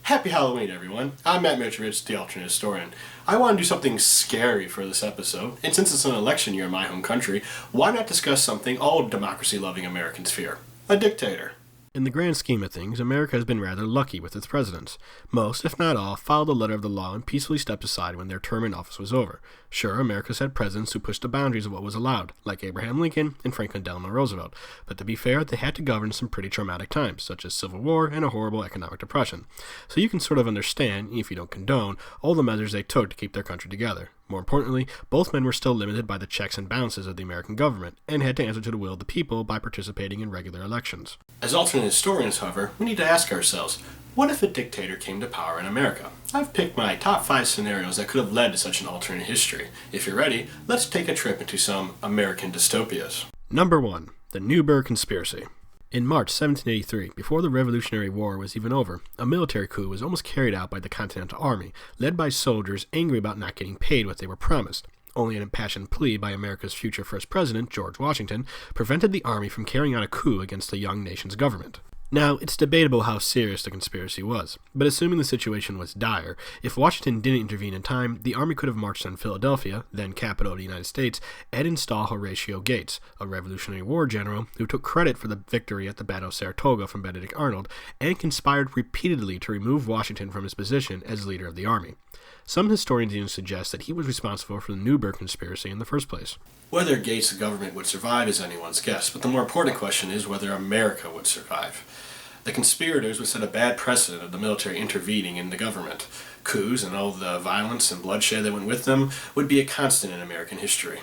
Happy Halloween, everyone. I'm Matt Mitrovich, the alternate historian. I want to do something scary for this episode, and since it's an election year in my home country, why not discuss something all democracy-loving Americans fear? A dictator. In the grand scheme of things, America has been rather lucky with its presidents. Most, if not all, followed the letter of the law and peacefully stepped aside when their term in office was over. Sure, America's had presidents who pushed the boundaries of what was allowed, like Abraham Lincoln and Franklin Delano Roosevelt, but to be fair, they had to govern some pretty traumatic times, such as Civil War and a horrible economic depression. So you can sort of understand, if you don't condone, all the measures they took to keep their country together. More importantly, both men were still limited by the checks and balances of the American government, and had to answer to the will of the people by participating in regular elections. As alternate historians, however, we need to ask ourselves, what if a dictator came to power in America? I've picked my top 5 scenarios that could have led to such an alternate history. If you're ready, let's take a trip into some American dystopias. Number 1. The Newburgh Conspiracy. In March 1783, before the Revolutionary War was even over, a military coup was almost carried out by the Continental Army, led by soldiers angry about not getting paid what they were promised. Only an impassioned plea by America's future first president, George Washington, prevented the army from carrying out a coup against the young nation's government. Now, it's debatable how serious the conspiracy was, but assuming the situation was dire, if Washington didn't intervene in time, the army could have marched on Philadelphia, then capital of the United States, and install Horatio Gates, a Revolutionary War general who took credit for the victory at the Battle of Saratoga from Benedict Arnold, and conspired repeatedly to remove Washington from his position as leader of the army. Some historians even suggest that he was responsible for the Newburgh Conspiracy in the first place. Whether Gates' government would survive is anyone's guess, but the more important question is whether America would survive. The conspirators would set a bad precedent of the military intervening in the government. Coups and all the violence and bloodshed that went with them would be a constant in American history.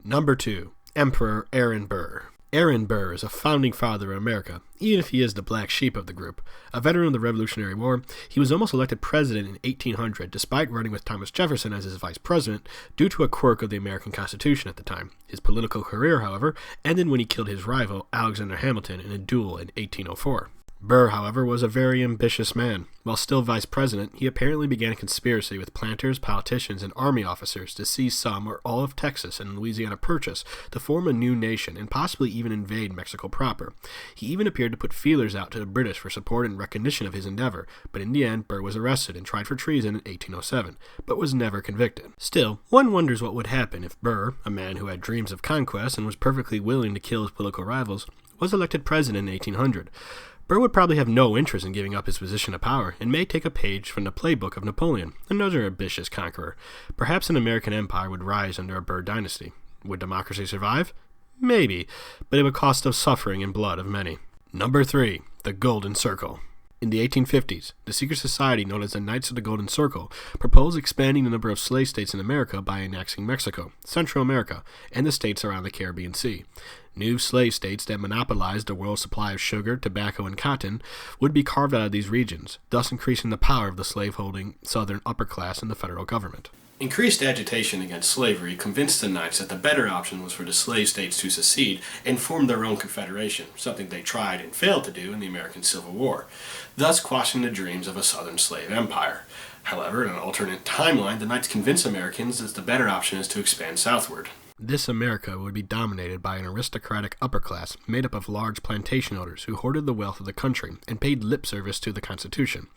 Number 2. Emperor Aaron Burr. Aaron Burr is a founding father of America, even if he is the black sheep of the group. A veteran of the Revolutionary War, he was almost elected president in 1800 despite running with Thomas Jefferson as his vice president due to a quirk of the American Constitution at the time. His political career, however, ended when he killed his rival, Alexander Hamilton, in a duel in 1804. Burr, however, was a very ambitious man. While still vice president, he apparently began a conspiracy with planters, politicians, and army officers to seize some or all of Texas and Louisiana Purchase to form a new nation and possibly even invade Mexico proper. He even appeared to put feelers out to the British for support and recognition of his endeavor, but in the end, Burr was arrested and tried for treason in 1807, but was never convicted. Still, one wonders what would happen if Burr, a man who had dreams of conquest and was perfectly willing to kill his political rivals, was elected president in 1800. Burr would probably have no interest in giving up his position of power, and may take a page from the playbook of Napoleon, another ambitious conqueror. Perhaps an American empire would rise under a Burr dynasty. Would democracy survive? Maybe, but it would cost the suffering and blood of many. Number 3. The Golden Circle. In the 1850s, the secret society known as the Knights of the Golden Circle proposed expanding the number of slave states in America by annexing Mexico, Central America, and the states around the Caribbean Sea. New slave states that monopolized the world's supply of sugar, tobacco, and cotton would be carved out of these regions, thus increasing the power of the slave-holding Southern upper class in the federal government. Increased agitation against slavery convinced the Knights that the better option was for the slave states to secede and form their own confederation, something they tried and failed to do in the American Civil War, thus quashing the dreams of a Southern slave empire. However, in an alternate timeline, the Knights convinced Americans that the better option is to expand southward. This America would be dominated by an aristocratic upper class made up of large plantation owners who hoarded the wealth of the country and paid lip service to the Constitution.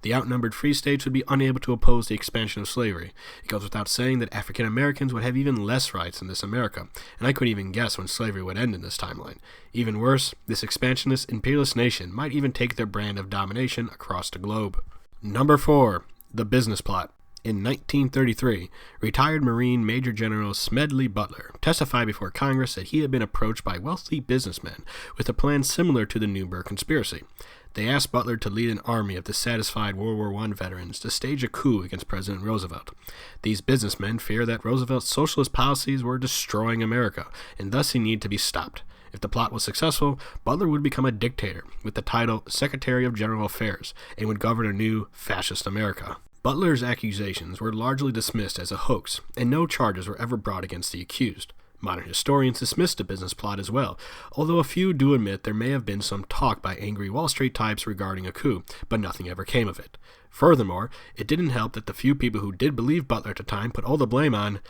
The outnumbered free states would be unable to oppose the expansion of slavery. It goes without saying that African Americans would have even less rights in this America, and I couldn't even guess when slavery would end in this timeline. Even worse, this expansionist, imperialist nation might even take their brand of domination across the globe. Number 4. The Business Plot. In 1933, retired Marine Major General Smedley Butler testified before Congress that he had been approached by wealthy businessmen with a plan similar to the Newburgh Conspiracy. They asked Butler to lead an army of dissatisfied World War I veterans to stage a coup against President Roosevelt. These businessmen feared that Roosevelt's socialist policies were destroying America, and thus he needed to be stopped. If the plot was successful, Butler would become a dictator with the title Secretary of General Affairs and would govern a new fascist America. Butler's accusations were largely dismissed as a hoax, and no charges were ever brought against the accused. Modern historians dismissed the business plot as well, although a few do admit there may have been some talk by angry Wall Street types regarding a coup, but nothing ever came of it. Furthermore, it didn't help that the few people who did believe Butler at the time put all the blame on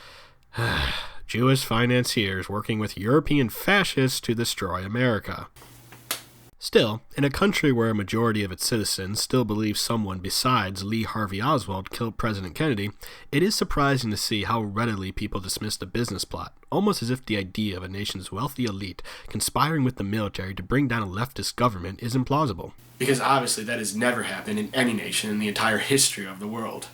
Jewish financiers working with European fascists to destroy America. Still, in a country where a majority of its citizens still believe someone besides Lee Harvey Oswald killed President Kennedy, it is surprising to see how readily people dismiss the business plot, almost as if the idea of a nation's wealthy elite conspiring with the military to bring down a leftist government is implausible. Because obviously that has never happened in any nation in the entire history of the world.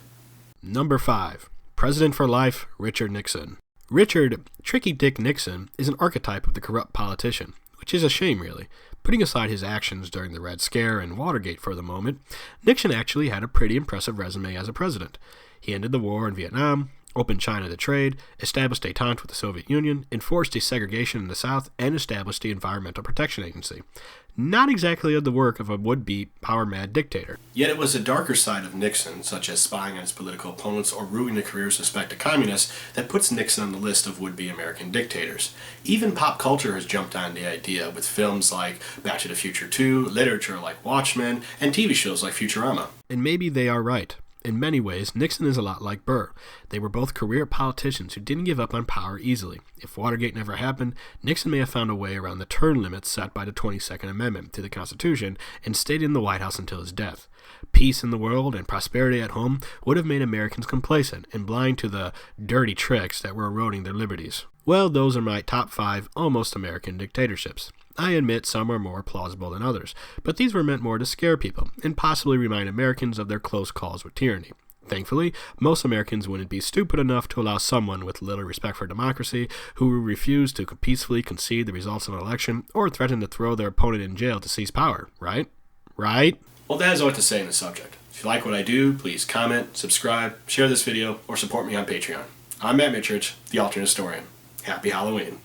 Number 5. President for Life, Richard Nixon. Richard Tricky Dick Nixon is an archetype of the corrupt politician, which is a shame really. Putting aside his actions during the Red Scare and Watergate for the moment, Nixon actually had a pretty impressive resume as a president. He ended the war in Vietnam, opened China to trade, established détente with the Soviet Union, enforced desegregation in the South, and established the Environmental Protection Agency. Not exactly the work of a would-be power-mad dictator. Yet it was the darker side of Nixon, such as spying on his political opponents or ruining the careers of suspected communists, that puts Nixon on the list of would-be American dictators. Even pop culture has jumped on the idea with films like Back to the Future 2, literature like Watchmen, and TV shows like Futurama. And maybe they are right. In many ways, Nixon is a lot like Burr. They were both career politicians who didn't give up on power easily. If Watergate never happened, Nixon may have found a way around the term limits set by the 22nd Amendment to the Constitution and stayed in the White House until his death. Peace in the world and prosperity at home would have made Americans complacent and blind to the dirty tricks that were eroding their liberties. Well, those are my top 5 almost American dictatorships. I admit some are more plausible than others, but these were meant more to scare people and possibly remind Americans of their close calls with tyranny. Thankfully, most Americans wouldn't be stupid enough to allow someone with little respect for democracy who refused to peacefully concede the results of an election or threatened to throw their opponent in jail to seize power, right? Right? Well, that is all I have to say on the subject. If you like what I do, please comment, subscribe, share this video, or support me on Patreon. I'm Matt Mitchridge, the Alternate Historian. Happy Halloween.